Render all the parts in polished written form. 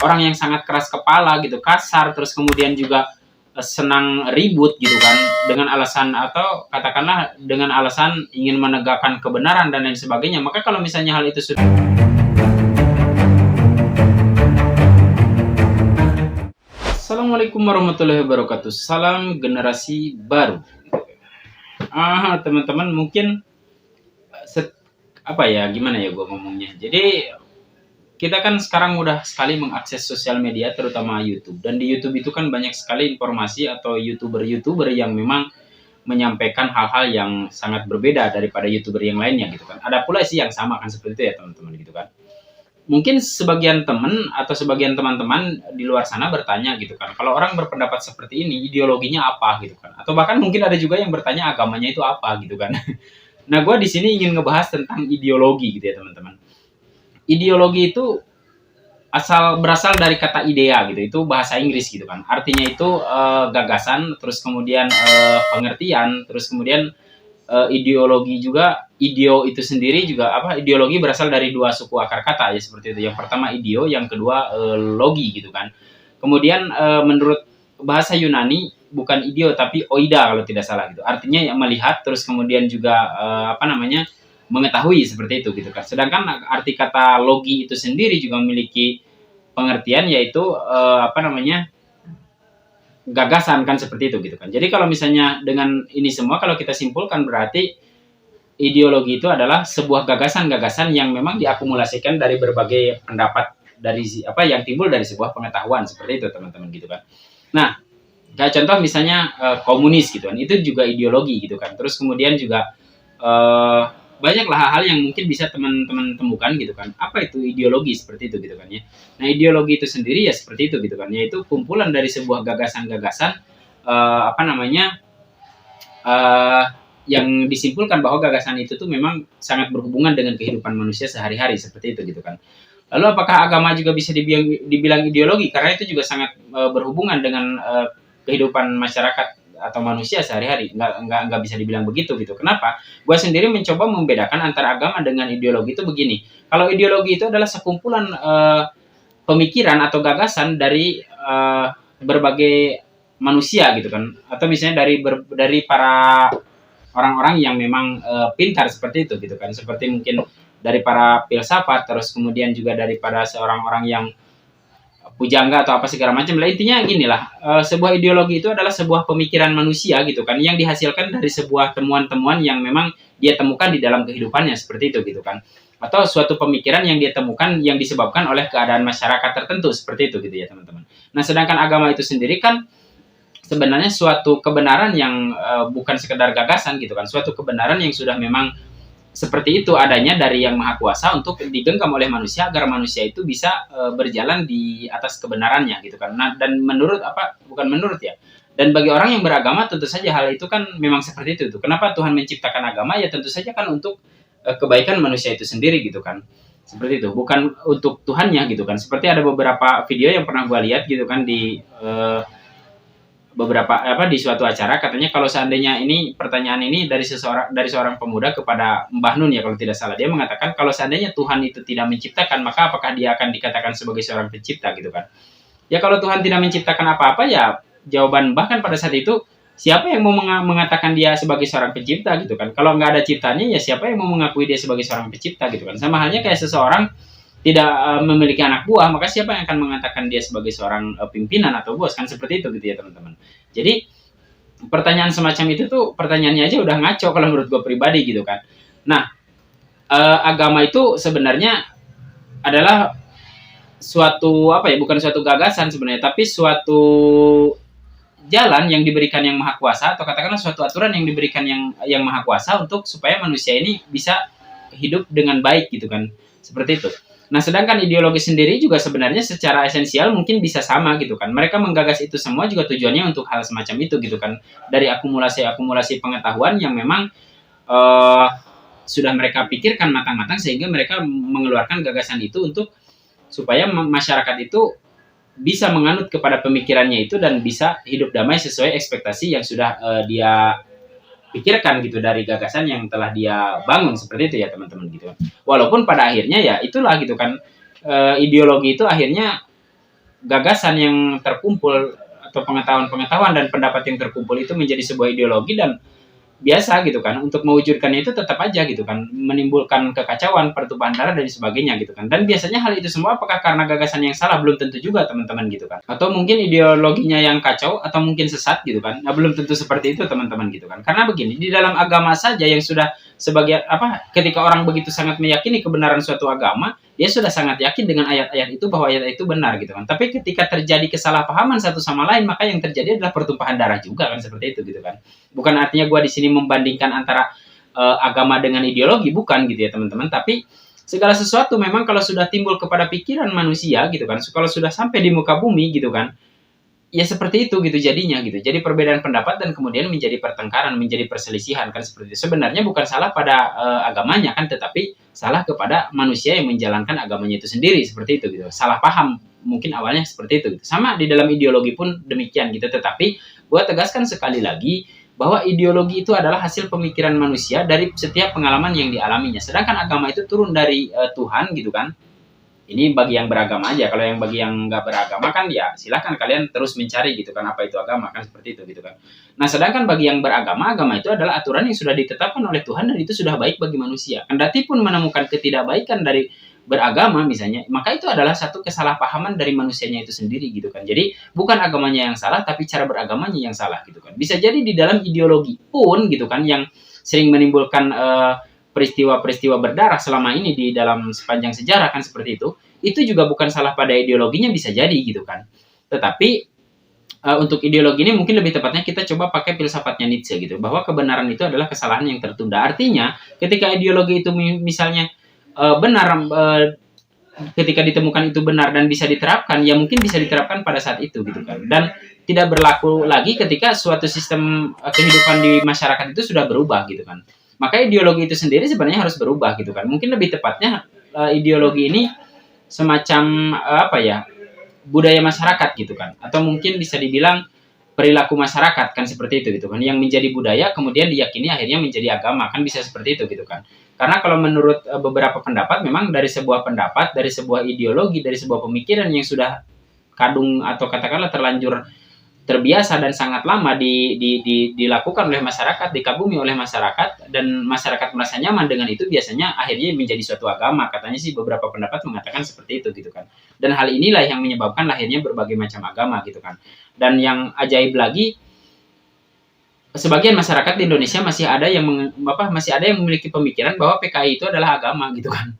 orang yang sangat keras kepala gitu, kasar, terus kemudian juga senang ribut gitu kan, dengan alasan atau katakanlah dengan alasan ingin menegakkan kebenaran dan lain sebagainya. Maka kalau misalnya hal itu sudah Assalamualaikum warahmatullahi wabarakatuh. Salam generasi baru. Teman-teman mungkin apa ya, gimana ya gue ngomongnya. Jadi kita kan sekarang mudah sekali mengakses sosial media, terutama YouTube. Dan di YouTube itu kan banyak sekali informasi atau YouTuber-YouTuber yang memang menyampaikan hal-hal yang sangat berbeda daripada YouTuber yang lainnya gitu kan. Ada pula sih yang sama kan seperti itu ya teman-teman gitu kan. Mungkin sebagian teman atau sebagian teman-teman di luar sana bertanya gitu kan, kalau orang berpendapat seperti ini ideologinya apa gitu kan, atau bahkan mungkin ada juga yang bertanya agamanya itu apa gitu kan. Nah, gue di sini ingin ngebahas tentang ideologi gitu ya teman-teman. Ideologi itu berasal dari kata idea gitu, itu bahasa Inggris gitu kan, artinya itu gagasan, terus kemudian pengertian, terus kemudian ideologi juga. Ideo itu sendiri juga ideologi berasal dari dua suku akar kata ya seperti itu. Yang pertama ideo, yang kedua logi gitu kan. Kemudian menurut bahasa Yunani bukan ideo tapi oida kalau tidak salah gitu. Artinya yang melihat, terus kemudian juga mengetahui seperti itu gitu kan. Sedangkan arti kata logi itu sendiri juga memiliki pengertian, yaitu gagasan kan seperti itu gitu kan. Jadi kalau misalnya dengan ini semua kalau kita simpulkan, berarti ideologi itu adalah sebuah gagasan-gagasan yang memang diakumulasikan dari berbagai pendapat dari yang timbul dari sebuah pengetahuan seperti itu teman-teman gitu kan. Nah, kayak contoh misalnya komunis gitu kan, itu juga ideologi gitu kan. Terus kemudian juga banyaklah hal-hal yang mungkin bisa teman-teman temukan gitu kan. Apa itu ideologi seperti itu gitu kan ya. Nah, ideologi itu sendiri ya seperti itu gitu kan, yaitu kumpulan dari sebuah gagasan-gagasan yang disimpulkan bahwa gagasan itu tuh memang sangat berhubungan dengan kehidupan manusia sehari-hari seperti itu gitu kan. Lalu apakah agama juga bisa dibilang ideologi? Karena itu juga sangat berhubungan dengan kehidupan masyarakat atau manusia sehari-hari. Nggak bisa dibilang begitu gitu. Kenapa? Gue sendiri mencoba membedakan antara agama dengan ideologi itu begini. Kalau ideologi itu adalah sekumpulan pemikiran atau gagasan dari berbagai manusia gitu kan, atau misalnya dari para orang-orang yang memang pintar seperti itu gitu kan, seperti mungkin dari para filsafat, terus kemudian juga daripada seorang orang yang pujangga atau apa segala macam lah. Intinya gini lah, sebuah ideologi itu adalah sebuah pemikiran manusia gitu kan, yang dihasilkan dari sebuah temuan-temuan yang memang dia temukan di dalam kehidupannya seperti itu gitu kan, atau suatu pemikiran yang dia temukan yang disebabkan oleh keadaan masyarakat tertentu seperti itu gitu ya teman-teman. Nah, sedangkan agama itu sendiri kan sebenarnya suatu kebenaran yang bukan sekedar gagasan gitu kan, suatu kebenaran yang sudah memang seperti itu adanya dari Yang Maha Kuasa untuk digenggam oleh manusia agar manusia itu bisa berjalan di atas kebenarannya gitu kan. Nah, dan dan bagi orang yang beragama tentu saja hal itu kan memang seperti itu tuh. Kenapa Tuhan menciptakan agama? Ya tentu saja kan untuk kebaikan manusia itu sendiri gitu kan. Seperti itu, bukan untuk Tuhannya gitu kan. Seperti ada beberapa video yang pernah gue lihat gitu kan di di suatu acara, katanya kalau seandainya ini pertanyaan ini dari seorang pemuda kepada Mbah Nun ya kalau tidak salah, dia mengatakan kalau seandainya Tuhan itu tidak menciptakan, maka apakah dia akan dikatakan sebagai seorang pencipta gitu kan. Ya kalau Tuhan tidak menciptakan apa-apa, ya jawaban Mbah kan pada saat itu siapa yang mau mengatakan dia sebagai seorang pencipta gitu kan. Kalau nggak ada ciptanya, ya siapa yang mau mengakui dia sebagai seorang pencipta gitu kan. Sama halnya kayak seseorang tidak memiliki anak buah, maka siapa yang akan mengatakan dia sebagai seorang pimpinan atau bos kan, seperti itu gitu ya teman-teman. Jadi pertanyaan semacam itu tuh pertanyaannya aja udah ngaco kalau menurut gue pribadi gitu kan. Nah, agama itu sebenarnya adalah suatu bukan suatu gagasan sebenarnya, tapi suatu jalan yang diberikan Yang Maha Kuasa, atau katakanlah suatu aturan yang diberikan yang Maha Kuasa untuk supaya manusia ini bisa hidup dengan baik gitu kan, seperti itu. Nah, sedangkan ideologi sendiri juga sebenarnya secara esensial mungkin bisa sama gitu kan. Mereka menggagas itu semua juga tujuannya untuk hal semacam itu gitu kan. Dari akumulasi pengetahuan yang memang sudah mereka pikirkan matang-matang, sehingga mereka mengeluarkan gagasan itu untuk supaya masyarakat itu bisa menganut kepada pemikirannya itu dan bisa hidup damai sesuai ekspektasi yang sudah dia pikirkan gitu dari gagasan yang telah dia bangun, seperti itu ya teman-teman gitu. Walaupun pada akhirnya ya itulah gitu kan, ideologi itu akhirnya gagasan yang terkumpul atau pengetahuan-pengetahuan dan pendapat yang terkumpul itu menjadi sebuah ideologi, dan biasa gitu kan, untuk mewujudkannya itu tetap aja gitu kan menimbulkan kekacauan, pertumpahan darah dan sebagainya gitu kan. Dan biasanya hal itu semua apakah karena gagasan yang salah? Belum tentu juga teman-teman gitu kan, atau mungkin ideologinya yang kacau atau mungkin sesat gitu kan. Nah, belum tentu seperti itu teman-teman gitu kan. Karena begini, di dalam agama saja yang sudah sebagai apa, ketika orang begitu sangat meyakini kebenaran suatu agama, dia sudah sangat yakin dengan ayat-ayat itu bahwa ayat itu benar gitu kan. Tapi ketika terjadi kesalahpahaman satu sama lain, maka yang terjadi adalah pertumpahan darah juga kan, seperti itu gitu kan. Bukan artinya gue di sini membandingkan antara agama dengan ideologi, bukan gitu ya teman-teman. Tapi segala sesuatu memang kalau sudah timbul kepada pikiran manusia gitu kan, kalau sudah sampai di muka bumi gitu kan, ya seperti itu gitu jadinya gitu. Jadi perbedaan pendapat dan kemudian menjadi pertengkaran, menjadi perselisihan kan, seperti itu. Sebenarnya bukan salah pada agamanya kan, tetapi salah kepada manusia yang menjalankan agamanya itu sendiri, seperti itu gitu. Salah paham mungkin awalnya seperti itu gitu. Sama di dalam ideologi pun demikian gitu. Tetapi gue tegaskan sekali lagi bahwa ideologi itu adalah hasil pemikiran manusia dari setiap pengalaman yang dialaminya. Sedangkan agama itu turun dari Tuhan gitu kan. Ini bagi yang beragama aja. Kalau yang bagi yang nggak beragama kan ya silahkan kalian terus mencari gitu kan apa itu agama kan, seperti itu gitu kan. Nah sedangkan bagi yang beragama, agama itu adalah aturan yang sudah ditetapkan oleh Tuhan dan itu sudah baik bagi manusia. Kendati pun menemukan ketidakbaikan dari beragama misalnya, maka itu adalah satu kesalahpahaman dari manusianya itu sendiri gitu kan. Jadi bukan agamanya yang salah, tapi cara beragamanya yang salah gitu kan. Bisa jadi di dalam ideologi pun gitu kan yang sering menimbulkan peristiwa-peristiwa berdarah selama ini di dalam sepanjang sejarah kan, seperti itu juga bukan salah pada ideologinya, bisa jadi gitu kan. Tetapi untuk ideologi ini mungkin lebih tepatnya kita coba pakai filsafatnya Nietzsche gitu, bahwa kebenaran itu adalah kesalahan yang tertunda. Artinya ketika ideologi itu misalnya benar, ketika ditemukan itu benar dan bisa diterapkan, ya mungkin bisa diterapkan pada saat itu gitu kan. Dan tidak berlaku lagi ketika suatu sistem kehidupan di masyarakat itu sudah berubah gitu kan. Maka ideologi itu sendiri sebenarnya harus berubah gitu kan. Mungkin lebih tepatnya ideologi ini semacam apa ya, budaya masyarakat gitu kan, atau mungkin bisa dibilang perilaku masyarakat kan, seperti itu gitu kan, yang menjadi budaya kemudian diyakini akhirnya menjadi agama kan, bisa seperti itu gitu kan. Karena kalau menurut beberapa pendapat, memang dari sebuah pendapat, dari sebuah ideologi, dari sebuah pemikiran yang sudah kadung atau katakanlah terlanjur terbiasa dan sangat lama dilakukan oleh masyarakat, dikagumi oleh masyarakat, dan masyarakat merasa nyaman dengan itu, biasanya akhirnya menjadi suatu agama. Katanya sih beberapa pendapat mengatakan seperti itu gitu kan. Dan hal inilah yang menyebabkan lahirnya berbagai macam agama gitu kan. Dan yang ajaib lagi, sebagian masyarakat di Indonesia masih ada yang memiliki pemikiran bahwa PKI itu adalah agama gitu kan.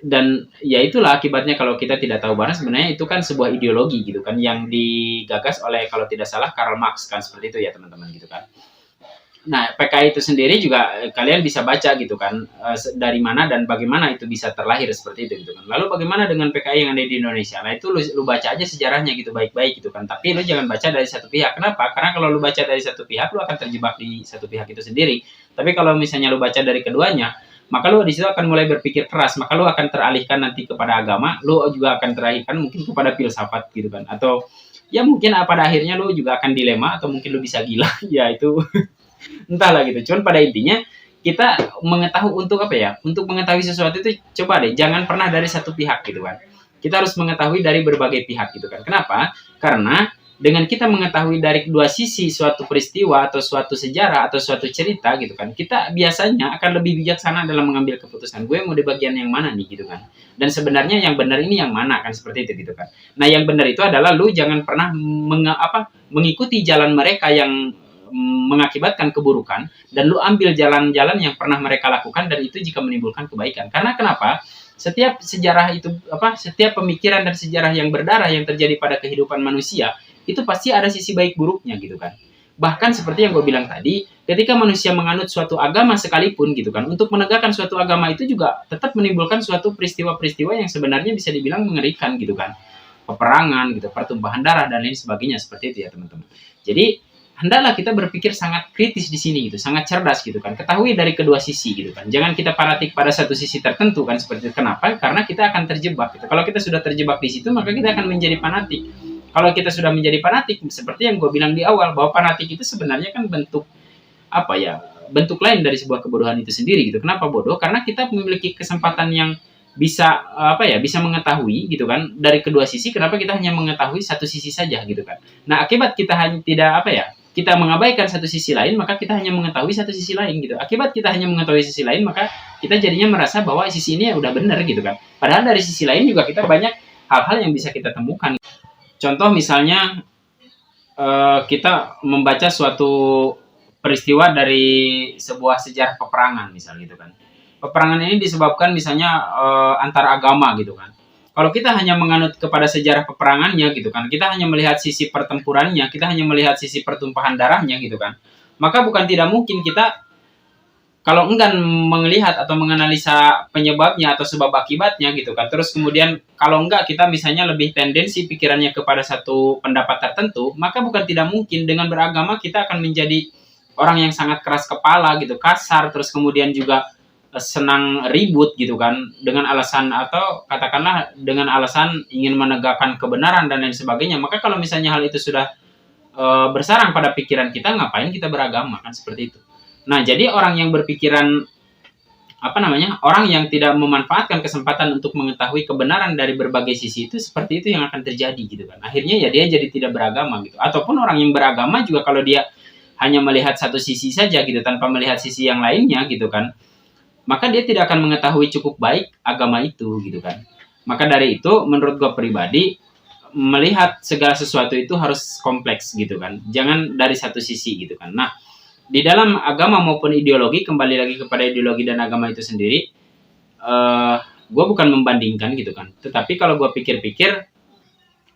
Dan ya itulah akibatnya kalau kita tidak tahu barang, sebenarnya itu kan sebuah ideologi gitu kan, yang digagas oleh kalau tidak salah Karl Marx kan, seperti itu ya teman-teman gitu kan. Nah PKI itu sendiri juga kalian bisa baca gitu kan, dari mana dan bagaimana itu bisa terlahir seperti itu gitu kan. Lalu bagaimana dengan PKI yang ada di Indonesia? Nah itu lu baca aja sejarahnya gitu baik-baik gitu kan, tapi lu jangan baca dari satu pihak. Kenapa? Karena kalau lu baca dari satu pihak, lu akan terjebak di satu pihak itu sendiri. Tapi kalau misalnya lu baca dari keduanya, maka lu di situ akan mulai berpikir keras, maka lu akan teralihkan nanti kepada agama, lu juga akan teralihkan mungkin kepada filsafat gitu kan, atau ya mungkin pada akhirnya lu juga akan dilema, atau mungkin lu bisa gila ya itu entahlah gitu. Cuman pada intinya kita mengetahui untuk apa ya, untuk mengetahui sesuatu itu coba deh jangan pernah dari satu pihak gitu kan. Kita harus mengetahui dari berbagai pihak gitu kan. Kenapa? Karena dengan kita mengetahui dari dua sisi suatu peristiwa atau suatu sejarah atau suatu cerita gitu kan, kita biasanya akan lebih bijaksana dalam mengambil keputusan. Gue mau di bagian yang mana nih gitu kan. Dan sebenarnya yang benar ini yang mana kan, seperti itu gitu kan. Nah yang benar itu adalah lu jangan pernah mengikuti jalan mereka yang mengakibatkan keburukan, dan lu ambil jalan-jalan yang pernah mereka lakukan, dan itu jika menimbulkan kebaikan. Karena kenapa? Setiap sejarah itu setiap pemikiran dan sejarah yang berdarah yang terjadi pada kehidupan manusia itu pasti ada sisi baik buruknya gitu kan. Bahkan seperti yang gue bilang tadi, ketika manusia menganut suatu agama sekalipun gitu kan, untuk menegakkan suatu agama itu juga tetap menimbulkan suatu peristiwa-peristiwa yang sebenarnya bisa dibilang mengerikan gitu kan. Peperangan gitu, pertumpahan darah dan lain sebagainya, seperti itu ya teman-teman. Jadi hendaklah kita berpikir sangat kritis di sini gitu, sangat cerdas gitu kan. Ketahui dari kedua sisi gitu kan. Jangan kita fanatik pada satu sisi tertentu kan, seperti itu. Kenapa? Karena kita akan terjebak gitu. Kalau kita sudah terjebak di situ, maka kita akan menjadi fanatik. Kalau kita sudah menjadi fanatik, seperti yang gue bilang di awal, bahwa fanatik itu sebenarnya kan bentuk bentuk lain dari sebuah kebodohan itu sendiri gitu. Kenapa bodoh? Karena kita memiliki kesempatan yang bisa bisa mengetahui gitu kan dari kedua sisi. Kenapa kita hanya mengetahui satu sisi saja gitu kan. Nah, akibat kita hanya tidak kita mengabaikan satu sisi lain, maka kita hanya mengetahui satu sisi lain gitu. Akibat kita hanya mengetahui sisi lain, maka kita jadinya merasa bahwa sisi ini udah benar gitu kan. Padahal dari sisi lain juga kita banyak hal-hal yang bisa kita temukan. Contoh misalnya kita membaca suatu peristiwa dari sebuah sejarah peperangan misal gitu kan. Peperangan ini disebabkan misalnya antar agama gitu kan. Kalau kita hanya menganut kepada sejarah peperangannya gitu kan, kita hanya melihat sisi pertempurannya, kita hanya melihat sisi pertumpahan darahnya gitu kan, maka bukan tidak mungkin kita kalau enggan melihat atau menganalisa penyebabnya atau sebab akibatnya gitu kan, terus kemudian kalau enggak kita misalnya lebih tendensi pikirannya kepada satu pendapat tertentu, maka bukan tidak mungkin dengan beragama kita akan menjadi orang yang sangat keras kepala gitu, kasar, terus kemudian juga senang ribut gitu kan, dengan alasan atau katakanlah dengan alasan ingin menegakkan kebenaran dan lain sebagainya. Maka kalau misalnya hal itu sudah bersarang pada pikiran kita, ngapain kita beragama kan, seperti itu. Nah, jadi orang yang berpikiran orang yang tidak memanfaatkan kesempatan untuk mengetahui kebenaran dari berbagai sisi itu, seperti itu yang akan terjadi gitu kan. Akhirnya ya dia jadi tidak beragama gitu. Ataupun orang yang beragama juga kalau dia hanya melihat satu sisi saja gitu tanpa melihat sisi yang lainnya gitu kan, maka dia tidak akan mengetahui cukup baik agama itu gitu kan. Maka dari itu menurut gue pribadi, melihat segala sesuatu itu harus kompleks gitu kan, jangan dari satu sisi gitu kan. Nah, di dalam agama maupun ideologi, kembali lagi kepada ideologi dan agama itu sendiri, gue bukan membandingkan gitu kan, tetapi kalau gue pikir-pikir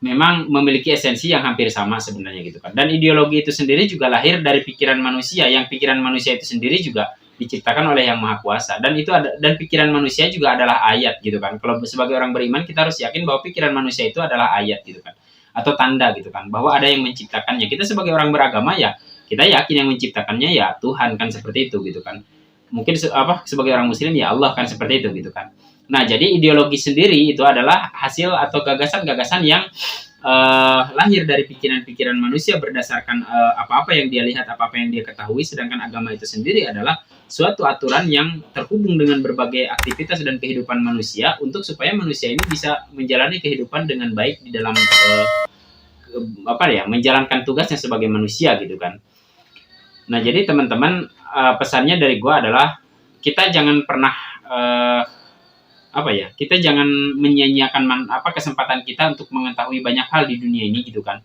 memang memiliki esensi yang hampir sama sebenarnya gitu kan. Dan ideologi itu sendiri juga lahir dari pikiran manusia, yang pikiran manusia itu sendiri juga diciptakan oleh Yang Maha Kuasa, dan itu ada, dan pikiran manusia juga adalah ayat gitu kan. Kalau sebagai orang beriman kita harus yakin bahwa pikiran manusia itu adalah ayat gitu kan, atau tanda gitu kan, bahwa ada yang menciptakannya. Kita sebagai orang beragama ya kita yakin yang menciptakannya ya Tuhan kan, seperti itu gitu kan. Mungkin sebagai orang muslim ya Allah kan, seperti itu gitu kan. Nah, jadi ideologi sendiri itu adalah hasil atau gagasan-gagasan yang lahir dari pikiran-pikiran manusia berdasarkan apa-apa yang dia lihat, apa-apa yang dia ketahui. Sedangkan agama itu sendiri adalah suatu aturan yang terhubung dengan berbagai aktivitas dan kehidupan manusia untuk supaya manusia ini bisa menjalani kehidupan dengan baik di dalam menjalankan tugasnya sebagai manusia gitu kan. Nah, jadi teman-teman, pesannya dari gua adalah kita jangan pernah kita jangan menyia-nyiakan kesempatan kita untuk mengetahui banyak hal di dunia ini gitu kan.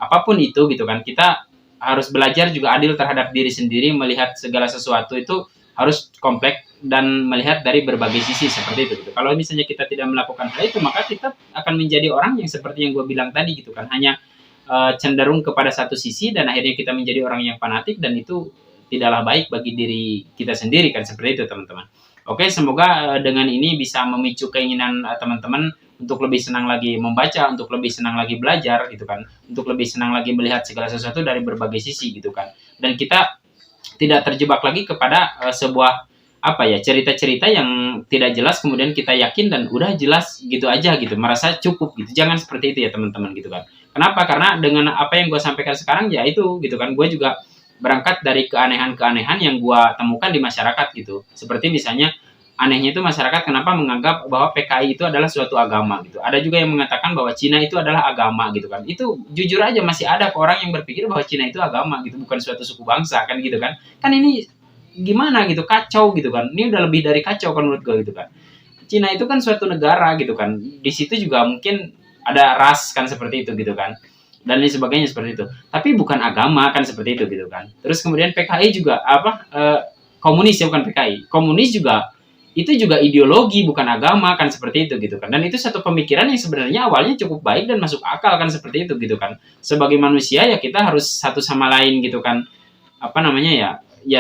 Apapun itu gitu kan, kita harus belajar juga adil terhadap diri sendiri, melihat segala sesuatu itu harus kompleks dan melihat dari berbagai sisi, seperti itu gitu. Kalau misalnya kita tidak melakukan hal itu, maka kita akan menjadi orang yang seperti yang gue bilang tadi gitu kan, hanya cenderung kepada satu sisi, dan akhirnya kita menjadi orang yang fanatik, dan itu tidaklah baik bagi diri kita sendiri kan, seperti itu teman-teman. Oke, semoga dengan ini bisa memicu keinginan teman-teman untuk lebih senang lagi membaca, untuk lebih senang lagi belajar gitu kan, untuk lebih senang lagi melihat segala sesuatu dari berbagai sisi gitu kan. Dan kita tidak terjebak lagi kepada sebuah cerita-cerita yang tidak jelas, kemudian kita yakin dan udah jelas gitu aja gitu, merasa cukup gitu. Jangan seperti itu ya teman-teman gitu kan. Kenapa? Karena dengan apa yang gue sampaikan sekarang ya itu gitu kan, gue juga berangkat dari keanehan-keanehan yang gue temukan di masyarakat gitu. Seperti misalnya anehnya itu masyarakat kenapa menganggap bahwa PKI itu adalah suatu agama gitu. Ada juga yang mengatakan bahwa Cina itu adalah agama gitu kan. Itu jujur aja masih ada orang yang berpikir bahwa Cina itu agama gitu, bukan suatu suku bangsa kan gitu kan. Kan ini gimana gitu, kacau gitu kan. Ini udah lebih dari kacau kan menurut gue gitu kan. Cina itu kan suatu negara gitu kan. Di situ juga mungkin ada ras kan, seperti itu gitu kan, dan lain sebagainya seperti itu. Tapi bukan agama kan, seperti itu gitu kan. Terus kemudian PKI juga komunis ya, bukan PKI. Komunis juga itu juga ideologi, bukan agama kan, seperti itu gitu kan. Dan itu satu pemikiran yang sebenarnya awalnya cukup baik dan masuk akal kan, seperti itu gitu kan. Sebagai manusia ya kita harus satu sama lain gitu kan.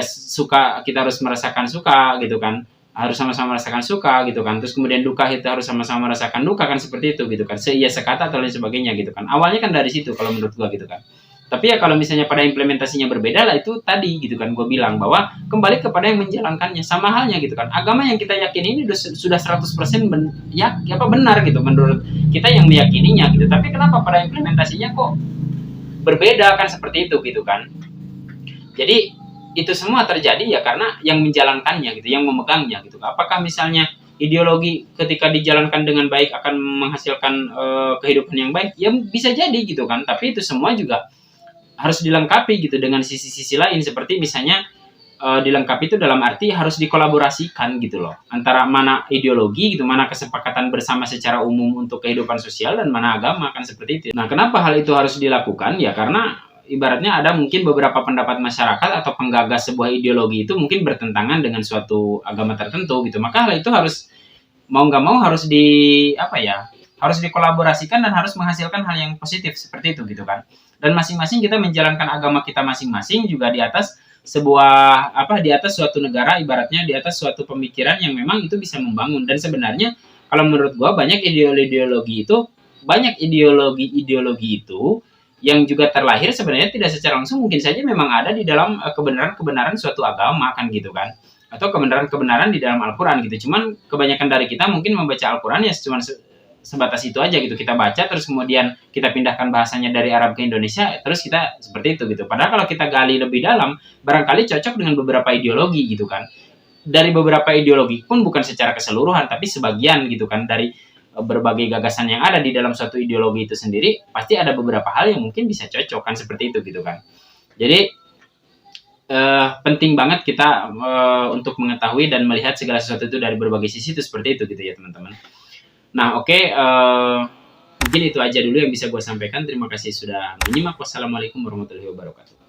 Suka, kita harus merasakan suka gitu kan. Harus sama-sama merasakan suka gitu kan. Terus kemudian duka kita harus sama-sama merasakan duka kan, seperti itu gitu kan. Seia sekata atau lain sebagainya gitu kan. Awalnya kan dari situ kalau menurut gua gitu kan. Tapi ya kalau misalnya pada implementasinya berbeda lah, itu tadi gitu kan, gue bilang bahwa kembali kepada yang menjalankannya. Sama halnya gitu kan, agama yang kita yakini ini sudah 100% benar gitu menurut kita yang meyakininya gitu. Tapi kenapa pada implementasinya kok berbeda kan, seperti itu gitu kan. Jadi itu semua terjadi ya karena yang menjalankannya gitu, yang memegangnya gitu. Apakah misalnya ideologi ketika dijalankan dengan baik akan menghasilkan kehidupan yang baik, ya bisa jadi gitu kan. Tapi itu semua juga harus dilengkapi gitu dengan sisi-sisi lain, seperti misalnya dilengkapi itu dalam arti harus dikolaborasikan gitu loh, antara mana ideologi gitu, mana kesepakatan bersama secara umum untuk kehidupan sosial, dan mana agama, kan seperti itu. Nah, kenapa hal itu harus dilakukan? Ya karena ibaratnya ada mungkin beberapa pendapat masyarakat atau penggagas sebuah ideologi itu mungkin bertentangan dengan suatu agama tertentu gitu, maka hal itu harus mau nggak mau harus harus dikolaborasikan dan harus menghasilkan hal yang positif seperti itu gitu kan. Dan masing-masing kita menjalankan agama kita masing-masing juga di atas di atas suatu negara, ibaratnya di atas suatu pemikiran yang memang itu bisa membangun. Dan sebenarnya kalau menurut gua banyak ideologi itu yang juga terlahir sebenarnya tidak secara langsung, mungkin saja memang ada di dalam kebenaran-kebenaran suatu agama kan gitu kan, atau kebenaran-kebenaran di dalam Al-Quran gitu. Cuman kebanyakan dari kita mungkin membaca Al-Quran ya cuma sebatas itu aja gitu, kita baca terus kemudian kita pindahkan bahasanya dari Arab ke Indonesia, terus kita seperti itu gitu. Padahal kalau kita gali lebih dalam, barangkali cocok dengan beberapa ideologi gitu kan. Dari beberapa ideologi pun bukan secara keseluruhan, tapi sebagian gitu kan, dari berbagai gagasan yang ada di dalam suatu ideologi itu sendiri, pasti ada beberapa hal yang mungkin bisa cocok kan, seperti itu gitu kan. Jadi penting banget kita untuk mengetahui dan melihat segala sesuatu itu dari berbagai sisi, itu seperti itu gitu ya teman-teman. Nah, oke, mungkin itu aja dulu yang bisa gue sampaikan. Terima kasih sudah menyimak. Wassalamualaikum warahmatullahi wabarakatuh.